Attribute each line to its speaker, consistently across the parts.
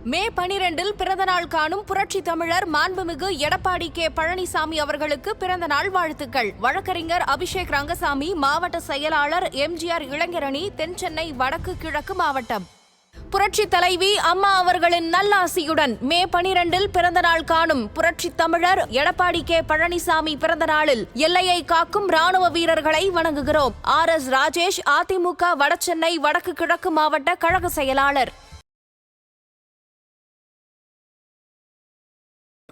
Speaker 1: மே 12 பிறந்தநாள் காணும் புரட்சி தமிழர் மாண்புமிகு எடப்பாடி கே பழனிசாமி அவர்களுக்கு பிறந்தநாள் வாழ்த்துக்கள். வழக்கறிஞர் அபிஷேக் ரங்கசாமி, மாவட்ட செயலாளர் எம்ஜிஆர் இளைஞரணி, தென்சென்னை வடக்கு கிழக்கு மாவட்டம். புரட்சி தலைவி அம்மா அவர்களின் நல்லாசியுடன் மே 12 பிறந்தநாள் காணும் புரட்சி தமிழர் எடப்பாடி கே பழனிசாமி பிறந்த நாளில் எல்லையை காக்கும் ராணுவ வீரர்களை வணங்குகிறோம். RS ராஜேஷ், அதிமுக வடசென்னை வடக்கு கிழக்கு மாவட்ட கழக செயலாளர்.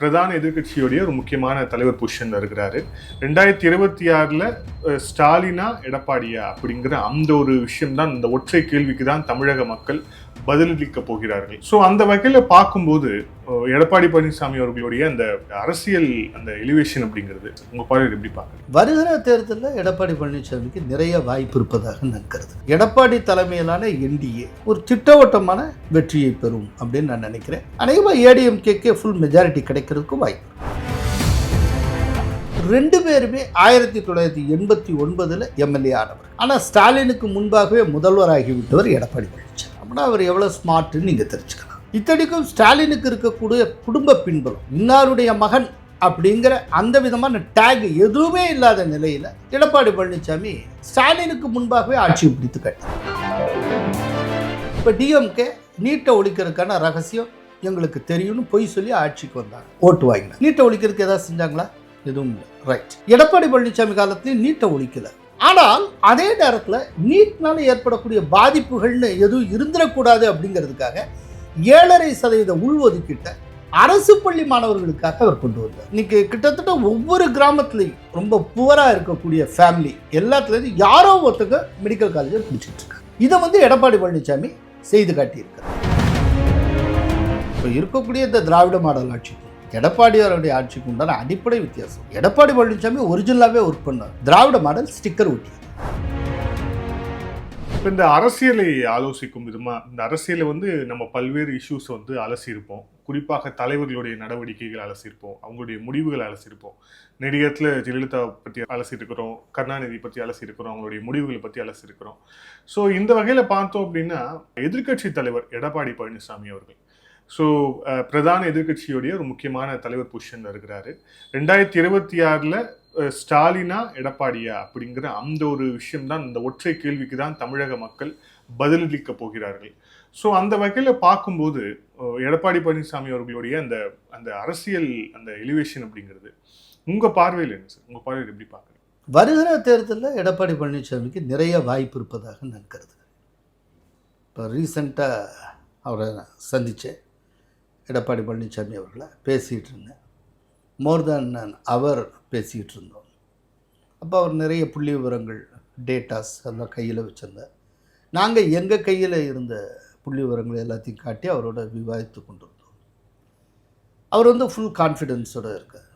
Speaker 2: பிரதான எதிர்கட்சியுடைய ஒரு முக்கியமான தலைவர் பொசிஷன்ல இருக்கிறாரு. 2026 ஸ்டாலினா எடப்பாடியா அப்படிங்கிற அந்த ஒரு விஷயம் தான், இந்த ஒற்றை கேள்விக்கு தான் தமிழக மக்கள் பதிலளிக்க போகிறார்கள். ஸோ அந்த வகையில் பார்க்கும்போது எடப்பாடி பழனிசாமி அவர்களுடைய அந்த அரசியல் அந்த எலிவேஷன் அப்படிங்கிறது உங்க பார்வையில் எப்படி பார்க்குறீங்க?
Speaker 3: வருகிற தேர்தலில் எடப்பாடி பழனிசாமிக்கு நிறைய வாய்ப்பு இருப்பதாக நினைக்கிறது. எடப்பாடி தலைமையிலான என்டிஏ ஒரு திட்டவட்டமான வெற்றியை பெறும் அப்படின்னு நான் நினைக்கிறேன். அநேகமாக ஏடிஎம்கேக்கே ஃபுல் மெஜாரிட்டி கிடைக்கிறதுக்கு வாய்ப்பு. ரெண்டு பேருமே 1989 எம்எல்ஏ ஆனவர். ஆனால் ஸ்டாலினுக்கு முன்பாகவே முதல்வராகிவிட்டவர் எடப்பாடி பழனிசாமி. அப்படின்னா அவர் எவ்வளோ ஸ்மார்ட்னு நீங்கள் தெரிஞ்சுக்கலாம். இத்தனைக்கும் ஸ்டாலினுக்கு இருக்கக்கூடிய குடும்ப பின்புலம், இன்னாருடைய மகன் அப்படிங்கிற அந்த விதமான டேக் எதுவுமே இல்லாத நிலையில் எடப்பாடி பழனிசாமி ஸ்டாலினுக்கு முன்பாகவே ஆட்சியை பிடித்து காட்டார். இப்போ டிஎம்கே நீட்டை ஒழிக்கிறதுக்கான ரகசியம் எங்களுக்கு தெரியும்னு பொய் சொல்லி ஆட்சிக்கு வந்தாங்க, ஓட்டு வாங்கினாங்க. நீட்டை ஒழிக்கிறதுக்கு ஏதாவது செஞ்சாங்களா? எதுவும் இல்லை. ரைட். எடப்பாடி பழனிசாமி காலத்திலையும் நீட்டை ஒழிக்கல. ஆனால் அதே நேரத்தில் நீட்னால ஏற்படக்கூடிய பாதிப்புகள்னு எதுவும் இருந்துடக்கூடாது அப்படிங்கிறதுக்காக 7.5% உள்ஒதுக்கீட்டை அரசு பள்ளி மாணவர்களுக்காக அவர் கொண்டு வந்தார். இன்னைக்கு கிட்டத்தட்ட ஒவ்வொரு கிராமத்துலையும் ரொம்ப புவராக இருக்கக்கூடிய ஃபேமிலி எல்லாத்துலேயும் யாரோ ஒருத்தங்க மெடிக்கல் காலேஜை பிடிச்சிட்டு இருக்காங்க. இதை எடப்பாடி பழனிசாமி செய்து காட்டியிருக்கார். இப்போ இருக்கக்கூடிய இந்த திராவிட மாடல் ஆட்சிக்கும் எடப்பாடியாருடைய ஆட்சிக்கு உண்டான அடிப்படை வித்தியாசம். எடப்பாடி பழனிசாமி ஒரிஜினலாகவே ஒர்க் பண்ணார். திராவிட மாடல் ஸ்டிக்கர் ஒட்டி.
Speaker 2: இப்போ இந்த அரசியலை ஆலோசிக்கும் விதமா இந்த அரசியலை நம்ம பல்வேறு இஷ்யூஸ் அலசியிருப்போம். குறிப்பாக தலைவர்களுடைய நடவடிக்கைகள் அலசியிருப்போம், அவங்களுடைய முடிவுகள் அலசியிருப்போம். நெடியத்தில் ஜெயலலிதா பற்றி அலசியிருக்கிறோம், கருணாநிதி பற்றி அலசியிருக்கிறோம், அவங்களுடைய முடிவுகளை பற்றி அலசியிருக்கிறோம். ஸோ இந்த வகையில் பார்த்தோம் அப்படின்னா எதிர்கட்சி தலைவர் எடப்பாடி பழனிசாமி அவர்கள் பிரதான எதிர்கட்சியுடைய ஒரு முக்கியமான தலைவர் பொசிஷன்ல இருக்கிறாரு. 2026 ஸ்டாலினா எடப்பாடியா அப்படிங்கிற அந்த ஒரு விஷயம் தான், இந்த ஒற்றை கேள்விக்கு தான் தமிழக மக்கள் பதிலளிக்க போகிறார்கள். ஸோ அந்த வகையில் பார்க்கும்போது எடப்பாடி பழனிசாமி அவர்களுடைய அந்த அந்த அரசியல் அந்த எலிவேஷன் அப்படிங்கிறது உங்க பார்வையில் என்ன சார்? உங்க பார்வையில் எப்படி பார்க்குறீங்க?
Speaker 3: வருகிற தேர்தலில் எடப்பாடி பழனிசாமிக்கு நிறைய வாய்ப்பு இருப்பதாக நினைக்கிறது. இப்போ ரீசண்டாக அவரை சந்தித்தேன், எடப்பாடி பழனிசாமி அவர்களை பேசிகிட்டு இருந்தேன். மோர் தேன் அவர் பேசிகிட்டு இருந்தோம். அப்போ அவர் நிறைய புள்ளி விவரங்கள், டேட்டாஸ் எல்லாம் கையில் வச்சுருந்தார். நாங்கள் எங்கள் கையில் இருந்த புள்ளி விவரங்கள் எல்லாத்தையும் காட்டி அவரோட விவாதித்து கொண்டிருந்தோம். அவர் ஃபுல் கான்ஃபிடென்ஸோடு இருக்கார்.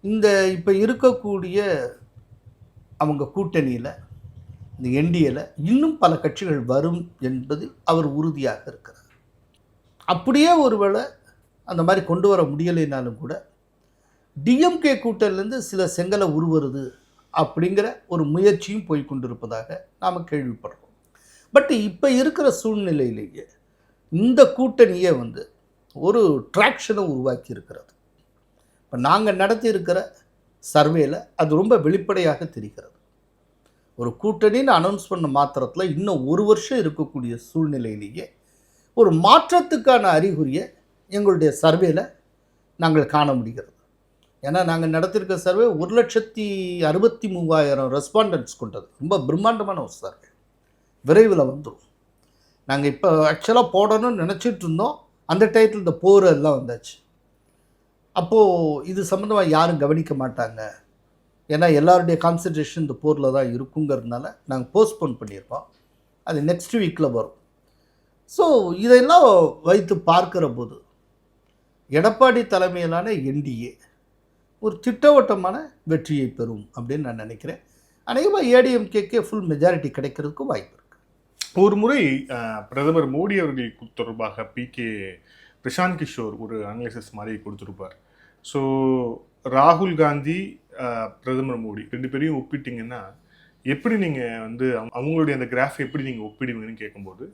Speaker 3: இந்த இப்போ இருக்கக்கூடிய அவங்க கூட்டணியில், இந்த என்டிஏல இன்னும் பல கட்சிகள் வரும் என்பது அவர் உறுதியாக இருக்கிறார். அப்படியே ஒருவேளை அந்த மாதிரி கொண்டு வர முடியலைனாலும் கூட டிஎம்கே கூட்டணிலேருந்து சில செங்கலை உருவருது அப்படிங்கிற ஒரு முயற்சியும் போய் கொண்டிருப்பதாக நாம் கேள்விப்படுறோம். பட் இப்போ இருக்கிற சூழ்நிலையிலேயே இந்த கூட்டணியே ஒரு ட்ராக்ஷனை உருவாக்கி இருக்கிறது. இப்போ நாங்கள் நடத்தி இருக்கிற சர்வேல அது ரொம்ப வெளிப்படையாக தெரிகிறது. ஒரு கூட்டணின்னு அனௌன்ஸ் பண்ண மாத்திரத்தில் இன்னும் ஒரு வருஷம் இருக்கக்கூடிய சூழ்நிலையிலேயே ஒரு மாற்றத்துக்கான அறிகுறியை எங்களுடைய சர்வேல நாங்கள் காண முடிகிறது. ஏன்னா நாங்கள் நடத்தியிருக்க சர்வே 1,63,000 ரெஸ்பாண்டன்ஸ் கொண்டது. ரொம்ப பிரம்மாண்டமான ஒரு சர்வே. விரைவில் வந்துடும். நாங்கள் இப்போ ஆக்சுவலாக போடணும்னு நினச்சிட்டு இருந்தோம். அந்த டைட்டில் இந்த போர் எல்லாம் வந்தாச்சு. அப்போது இது சம்மந்தமாக யாரும் கவனிக்க மாட்டாங்க, ஏன்னா எல்லாருடைய கான்சன்ட்ரேஷன் இந்த போரில் தான் இருக்குங்கிறதுனால நாங்கள் போஸ்ட்போன் பண்ணியிருக்கோம். அது நெக்ஸ்ட் வீக்கில் வரும். ஸோ இதெல்லாம் வைத்து பார்க்கிற போது எடப்பாடி தலைமையிலான என்டிஏ ஒரு திட்டவட்டமான வெற்றியை பெறும் அப்படின்னு நான் நினைக்கிறேன். அநேகமாக ஏடிஎம்கேக்கே ஃபுல் மெஜாரிட்டி கிடைக்கிறதுக்கு வாய்ப்பு இருக்குது.
Speaker 2: ஒரு முறை பிரதமர் மோடி அவர்கள் தொடர்பாக பிரசாந்த் கிஷோர் ஒரு அனலைசிஸ் மாதிரி கொடுத்துருப்பார். ஸோ ராகுல் காந்தி, பிரதமர் மோடி ரெண்டு பேரையும் ஒப்பிட்டிங்கன்னா எப்படி நீங்கள் அவங்களுடைய அந்த கிராஃப் எப்படி நீங்கள் ஒப்பிடுவீங்கன்னு கேட்கும்போது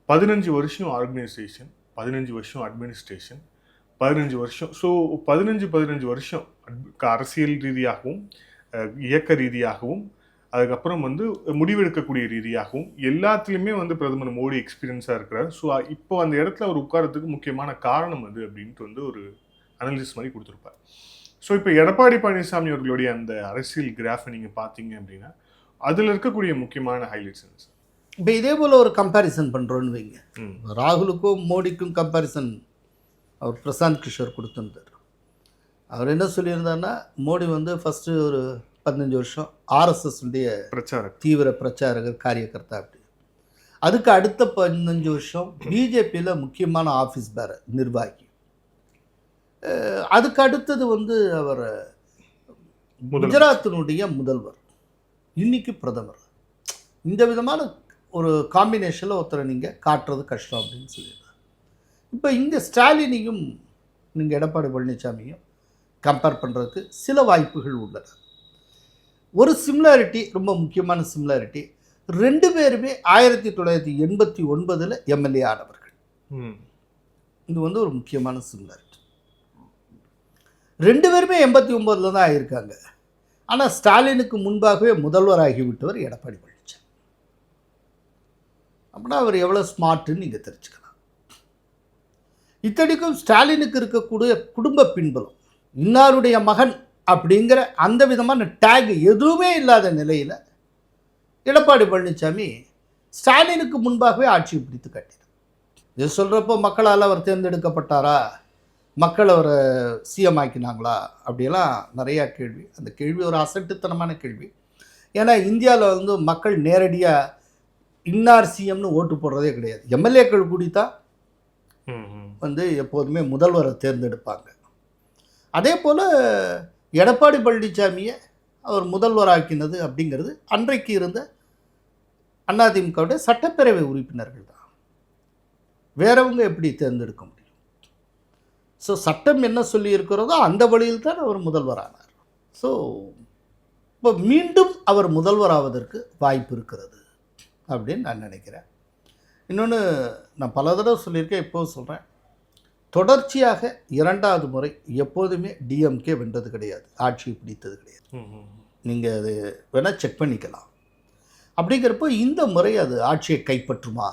Speaker 2: 15 வருஷம் ஆர்கனைசேஷன், 15 வருஷம் அட்மினிஸ்ட்ரேஷன், 15 வருஷம். ஸோ 15 வருஷம் அரசியல் ரீதியாகவும் இயக்க ரீதியாகவும் அதுக்கப்புறம் வந்து முடிவெடுக்கக்கூடிய ரீதியாகவும் எல்லாத்துலேயுமே வந்து பிரதமர் மோடி எக்ஸ்பீரியன்ஸாக இருக்கிறார். ஸோ இப்போ அந்த இடத்துல அவர் உட்காரத்துக்கு முக்கியமான காரணம் அது அப்படின்ட்டு வந்து ஒரு அனாலிசிஸ் மாதிரி கொடுத்துருப்பார். ஸோ இப்போ எடப்பாடி பழனிசாமி அவர்களுடைய அந்த அரசியல் கிராஃபை நீங்கள் பார்த்தீங்க அப்படின்னா அதில் இருக்கக்கூடிய முக்கியமான ஹைலைட்ஸ் என்ன சார்?
Speaker 3: இப்போ இதே போல் ஒரு கம்பேரிசன் பண்ணுறோன்னு வைங்க. ராகுலுக்கும் மோடிக்கும் கம்பேரிசன் அவர் பிரசாந்த் கிஷோர் கொடுத்துருந்தார். அவர் என்ன சொல்லியிருந்தாருன்னா, மோடி வந்து ஃபஸ்ட்டு ஒரு 15 வருஷம் ஆர்எஸ்எஸ் உடைய தீவிர பிரச்சாரகர் காரியகர்த்தா அப்படி. அதுக்கு அடுத்த 15 வருஷம் பிஜேபியில் முக்கியமான ஆஃபீஸ் பேரர் நிர்வாகி. அதுக்கு அடுத்தது வந்து அவர் குஜராத்தினுடைய முதல்வர், இன்னைக்கு பிரதமர். இந்த விதமான ஒரு காம்பினேஷனில் ஒருத்தரை நீங்கள் காட்டுறது கஷ்டம் அப்படின்னு சொல்லியிருந்தார். இப்போ இங்கே ஸ்டாலினையும் நீங்கள் எடப்பாடி பழனிசாமியும் கம்பேர் பண்ணுறதுக்கு சில வாய்ப்புகள் உள்ளன. ஒரு சிமிலாரிட்டி, ரொம்ப முக்கியமான சிமிலாரிட்டி, 2 பேருமே 1989 எம்எல்ஏ ஆனவர்கள். இது வந்து ஒரு முக்கியமான சிமிலாரிட்டி. 2 பேருமே 89 தான் ஆகியிருக்காங்க. ஆனால் ஸ்டாலினுக்கு முன்பாகவே முதல்வராகிவிட்டவர் எடப்பாடி பழனிசாமி. அப்படின்னா அவர் எவ்வளோ ஸ்மார்ட்டுன்னு நீங்கள் தெரிஞ்சுக்கலாம். இத்தனைக்கும் ஸ்டாலினுக்கு இருக்கக்கூடிய குடும்ப பின்புலம், இன்னாருடைய மகன் அப்படிங்கிற அந்த விதமான டேக் எதுவுமே இல்லாத நிலையில் எடப்பாடி பழனிசாமி ஸ்டாலினுக்கு முன்பாகவே ஆட்சியை பிடித்து காட்டினார். இது சொல்கிறப்போ மக்களால் அவர் தேர்ந்தெடுக்கப்பட்டாரா, மக்கள் அவரை சிஎம் ஆக்கினாங்களா அப்படியெல்லாம் நிறையா கேள்வி. அந்த கேள்வி ஒரு அசட்டுத்தனமான கேள்வி. ஏன்னா இந்தியாவில் வந்து மக்கள் நேரடியாக இன்னார் சிஎம்னு ஓட்டு போடுறதே கிடையாது. எம்எல்ஏக்கள் கூடித்தான் வந்து எப்போதுமே முதல்வரை தேர்ந்தெடுப்பாங்க. அதே போல் எடப்பாடி பழனிசாமியை அவர் முதல்வராக்கினது அப்படிங்கிறது அன்றைக்கு இருந்த அதிமுகவுடைய சட்டப்பேரவை உறுப்பினர்கள் தான். வேறவங்க எப்படி தேர்ந்தெடுக்க முடியும்? ஸோ சட்டம் என்ன சொல்லி இருக்கிறதோ அந்த வழியில் தான் அவர் முதல்வரானார். ஸோ இப்போ மீண்டும் அவர் முதல்வராவதற்கு வாய்ப்பு இருக்கிறது அப்படின்னு நான் நினைக்கிறேன். இன்னொன்று, நான் பல தடவை சொல்லியிருக்கேன், இப்போது சொல்கிறேன், தொடர்ச்சியாக 2வது முறை எப்போதுமே டிஎம்கே வென்றது கிடையாது, ஆட்சியை பிடித்தது கிடையாது. நீங்கள் அது வேணால் செக் பண்ணிக்கலாம். அப்படிங்கிறப்போ இந்த முறை அது ஆட்சியை கைப்பற்றுமா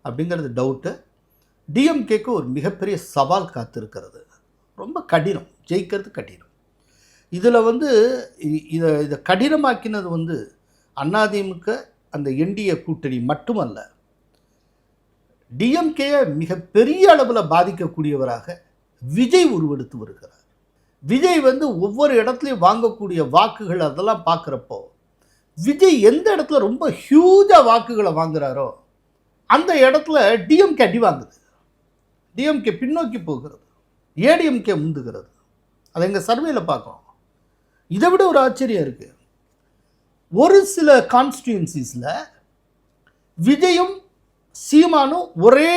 Speaker 3: அப்படிங்கிறது டவுட்டு. டிஎம்கேக்கு ஒரு மிகப்பெரிய சவால் காத்திருக்கிறது. ரொம்ப கடினம், ஜெயிக்கிறது கடினம். இதில் வந்து இதை கடினமாக்கினது வந்து அதிமுக அந்த என்டிஏ கூட்டணி மட்டுமல்ல, டிஎம்கேயை மிகப்பெரிய அளவில் பாதிக்கக்கூடியவராக விஜய் உருவெடுத்து வருகிறார். விஜய் வந்து ஒவ்வொரு இடத்துலையும் வாங்கக்கூடிய வாக்குகள் அதெல்லாம் பார்க்குறப்போ விஜய் எந்த இடத்துல ரொம்ப ஹியூஜாக வாக்குகளை வாங்குகிறாரோ அந்த இடத்துல டிஎம்கே அடி வாங்குது. டிஎம்கே பின்னோக்கி போகிறது, ஏடிஎம்கே முந்துகிறது. அதை எங்கள் சர்வேயில் பார்க்குறோம். இதை விட ஒரு ஆச்சரியம் இருக்குது. ஒரு சில கான்ஸ்டியூன்சிஸில் விஜயும் சீமானும் ஒரே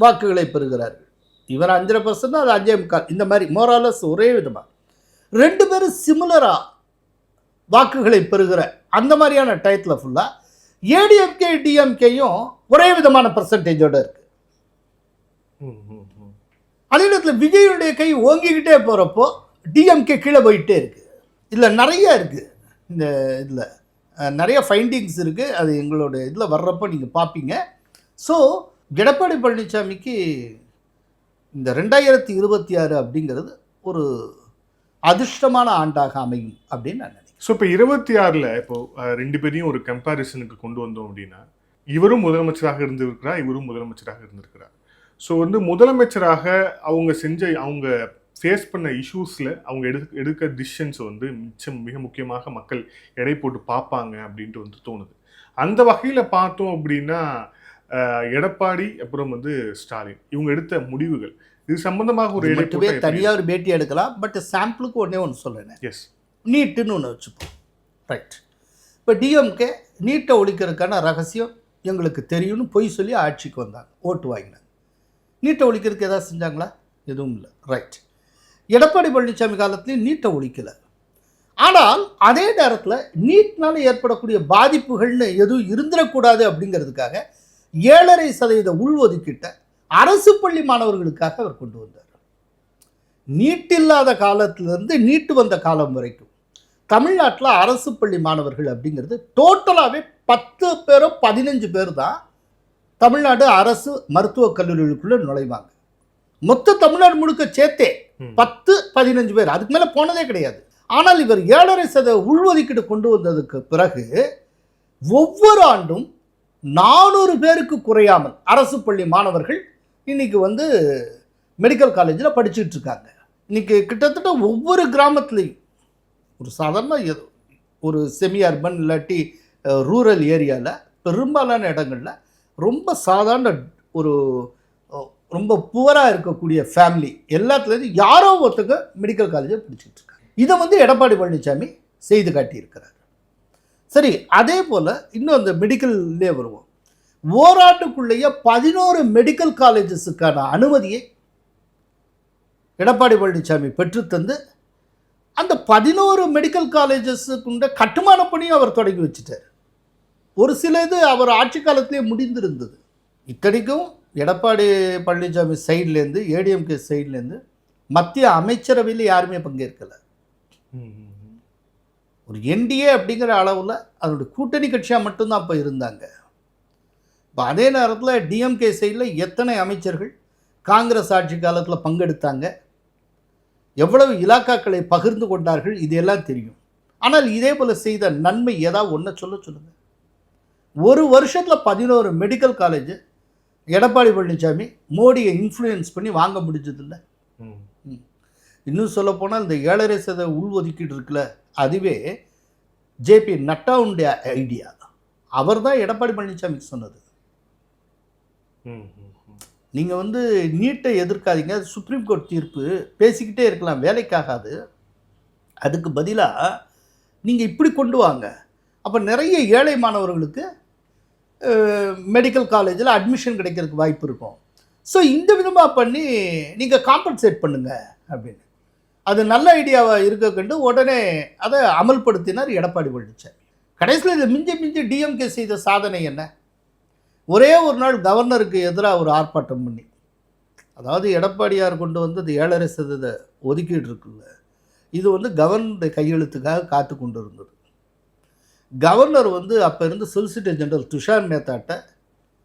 Speaker 3: வாக்குகளை பெறுகிறார்கள். இவர் 5.5%, அது 5.25%. இந்த மாதிரி மோராலஸ் ஒரே விதமாக 2 பேரும் சிமிலராக வாக்குகளை பெறுகிற அந்த மாதிரியான டயத்தில் ஃபுல்லாக ஏடிஎம்கே டிஎம்கேயும் ஒரே விதமான பர்சன்டேஜோடு இருக்குது. அதே இடத்துல விஜயுடைய கை ஓங்கிக்கிட்டே போகிறப்போ டிஎம்கே கீழே போயிட்டே இருக்குது. இதில் நிறைய இருக்குது, இந்த இதில் நிறைய ஃபைண்டிங்ஸ் இருக்குது. அது எங்களோட இதில் வர்றப்போ நீங்கள் பார்ப்பீங்க. ஸோ எடப்பாடி பழனிசாமிக்கு இந்த 2026 அப்படிங்கிறது ஒரு அதிர்ஷ்டமான ஆண்டாக அமையும் அப்படின்னு நான் நினைக்கிறேன்.
Speaker 2: ஸோ இப்போ 26ல் இப்போ 2 பேரையும் ஒரு கம்பேரிசனுக்கு கொண்டு வந்தோம் அப்படின்னா, இவரும் முதலமைச்சராக இருந்திருக்கிறார், இவரும் முதலமைச்சராக இருந்திருக்கிறார். ஸோ வந்து முதலமைச்சராக அவங்க ஃபேஸ் பண்ண இஷ்யூஸில் அவங்க எடுக்க டிசிஷன்ஸ் வந்து மிக முக்கியமாக மக்கள் எடை போட்டு பார்ப்பாங்க அப்படின்ட்டு வந்து தோணுது. அந்த வகையில் பார்த்தோம் அப்படின்னா எடப்பாடி அப்புறம் வந்து ஸ்டாலின் இவங்க எடுத்த முடிவுகள் இது சம்பந்தமாக ஒரு
Speaker 3: தனியாக ஒரு பேட்டி எடுக்கலாம். பட் சாம்பிளுக்கு ஒன்று சொல்லுறேன்.
Speaker 2: எஸ்,
Speaker 3: நீட்டுன்னு ஒன்று வச்சுப்போம். ரைட். இப்போ டிஎம்கே நீட்டை ஒழிக்கிறதுக்கான ரகசியம் எங்களுக்கு தெரியும்னு பொய் சொல்லி ஆட்சிக்கு வந்தாங்க, ஓட்டு வாங்கினாங்க. நீட்டை ஒழிக்கிறதுக்கு எதாவது செஞ்சாங்களா? எதுவும் இல்லை. ரைட். எடப்பாடி பழனிசாமி காலத்துலேயும் நீட்டை ஒழிக்கலை. ஆனால் அதே நேரத்தில் நீட்னால் ஏற்படக்கூடிய பாதிப்புகள்னு எதுவும் இருந்துடக்கூடாது அப்படிங்கிறதுக்காக 7.5% உள்ஒதுக்கீட்டை அரசு பள்ளி மாணவர்களுக்காக அவர் கொண்டு வந்தார். நீட் இல்லாத காலத்திலிருந்து நீட்டு வந்த காலம் வரைக்கும் தமிழ்நாட்டில் அரசு பள்ளி மாணவர்கள் அப்படிங்கிறது டோட்டலாகவே 10 பேரோ 15 பேர் தான் தமிழ்நாடு அரசு மருத்துவக் கல்லூரிகளுக்குள்ளே நுழைவாங்க. மொத்த தமிழ்நாடு முழுக்க சேர்த்தே 10-15 பேர், அதுக்கு மேலே போனதே கிடையாது. ஆனால் இவர் 7.5% உள்ஒதுக்கீடு கொண்டு வந்ததுக்கு பிறகு ஒவ்வொரு ஆண்டும் 400 பேருக்கு குறையாமல் அரசு பள்ளி மாணவர்கள் இன்னைக்கு வந்து மெடிக்கல் காலேஜில் படிச்சுட்டு இருக்காங்க. இன்னைக்கு கிட்டத்தட்ட ஒவ்வொரு கிராமத்துலேயும் ஒரு சாதாரண ஒரு செமி அர்பன் இல்லாட்டி ரூரல் ஏரியாவில் பெரும்பாலான இடங்களில் ரொம்ப சாதாரண ஒரு ரொம்ப புவராக இருக்கக்கூடிய ஃபேமிலி எல்லாத்துலேருந்து யாரோ ஒருத்தங்க மெடிக்கல் காலேஜை படிச்சுட்டு இருக்காங்க. இதை வந்து எடப்பாடி பழனிசாமி செய்து காட்டியிருக்கிறார். சரி, அதே போல் இன்னும் அந்த மெடிக்கல்லே வருவோம். ஓராண்டுக்குள்ளேயே 11 மெடிக்கல் காலேஜஸுக்கான அனுமதியை எடப்பாடி பழனிசாமி பெற்றுத்தந்து அந்த 11 மெடிக்கல் காலேஜஸுக்குண்ட கட்டுமான பணியும் அவர் தொடங்கி வச்சுட்டார். ஒரு சில இது அவர் ஆட்சி காலத்திலே முடிந்திருந்தது. இத்தனைக்கும் எடப்பாடி பழனிசாமி சைட்லேருந்து ஏடிஎம்கே சைட்லேருந்து மத்திய அமைச்சரவையில் யாருமே பங்கேற்கலை. ஒரு என்டிஏ அப்படிங்கிற அளவில் அதனுடைய கூட்டணி கட்சியாக மட்டும்தான் அப்போ இருந்தாங்க. இப்போ அதே நேரத்தில் டிஎம்கே சைடில் எத்தனை அமைச்சர்கள் காங்கிரஸ் ஆட்சி காலத்தில் பங்கெடுத்தாங்க, எவ்வளவு இலாக்காக்களை பகிர்ந்து கொண்டார்கள், இதெல்லாம் தெரியும். ஆனால் இதே போல் செய்த நன்மை ஏதாவது ஒன்றை சொல்லுங்கள். ஒரு வருஷத்தில் 11 மெடிக்கல் காலேஜ் எடப்பாடி பழனிசாமி மோடியை இன்ஃப்ளூயன்ஸ் பண்ணி வாங்க முடிஞ்சதில்லை. இன்னும் சொல்லப்போனால் இந்த 7.5% உள்ஒதுக்கீடு இருக்குல்ல, அதுவே ஜேபி நட்டாவுடைய ஐடியா. அவர் தான் எடப்பாடி பழனிசாமிக்கு சொன்னது. நீங்கள் வந்து நீட்டை எதிர்க்காதீங்க, சுப்ரீம் கோர்ட் தீர்ப்பு பேசிக்கிட்டே இருக்கலாம், வேலைக்காகாது. அதுக்கு பதிலாக நீங்கள் இப்படி கொண்டு வாங்க, அப்போ நிறைய ஏழை மாணவர்களுக்கு மெடிக்கல் காலேஜில் அட்மிஷன் கிடைக்கிறதுக்கு வாய்ப்பு இருக்கும். ஸோ இந்த விதமாக பண்ணி நீங்கள் காம்பன்சேட் பண்ணுங்கள் அப்படின்னு. அது நல்ல ஐடியாவாக இருக்க கண்டு உடனே அதை அமல்படுத்தினார் எடப்பாடி பழனிசாமி. கடைசியில் இதை மிஞ்சி டிஎம்கே செய்த சாதனை என்ன? ஒரே ஒரு நாள் கவர்னருக்கு எதிராக ஒரு ஆர்ப்பாட்டம் பண்ணி, அதாவது எடப்பாடியார் கொண்டு வந்து அது 7.5% ஒதுக்கீடு இருக்குல்ல, இது வந்து கவர்னருடைய கையெழுத்துக்காக காத்து கொண்டு இருந்தது. கவர்னர் வந்து அப்போ இருந்து சொலிசிட்டர் ஜெனரல் துஷார் மேத்தாட்ட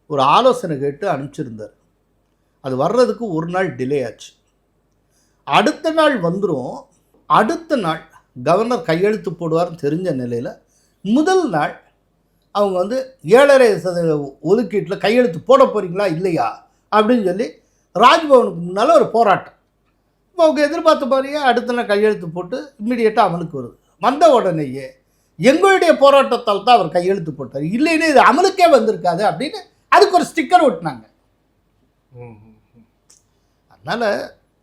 Speaker 3: ஒரு ஆலோசனை கேட்டு அனுப்பிச்சிருந்தார். அது வர்றதுக்கு ஒரு நாள் டிலே ஆச்சு. அடுத்த நாள் வந்துடும். அடுத்த நாள் கவர்னர் கையெழுத்து போடுவார்னு தெரிஞ்ச நிலையில் முதல் நாள் அவங்க வந்து 7.5% ஒதுக்கீட்டில் கையெழுத்து போட போகிறீங்களா இல்லையா அப்படின்னு சொல்லி ராஜ்பவனுக்கு முன்னால் ஒரு போராட்டம். இப்போ அவங்க எதிர்பார்த்த மாதிரியே அடுத்த நாள் கையெழுத்து போட்டு இம்மிடியேட்டாக அமலுக்கு வருது. வந்த உடனேயே எங்களுடைய போராட்டத்தால் தான் அவர் கையெழுத்து போட்டார், இல்லைன்னு இது அமலுக்கே வந்திருக்காது அப்படின்னு அதுக்கு ஒரு ஸ்டிக்கர் ஒட்டினாங்க. அதனால்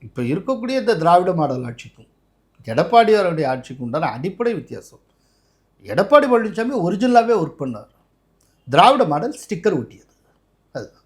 Speaker 3: இப்போ இருக்கக்கூடிய இந்த திராவிட மாடல் ஆட்சிக்கும் எடப்பாடியாருடைய ஆட்சிக்கும் உண்டான அடிப்படை வித்தியாசம். எடப்பாடி பழனிசாமி ஒரிஜினலாகவே ஒர்க் பண்ணார், திராவிட மாடல் ஸ்டிக்கர் ஒட்டியது. அதுதான்.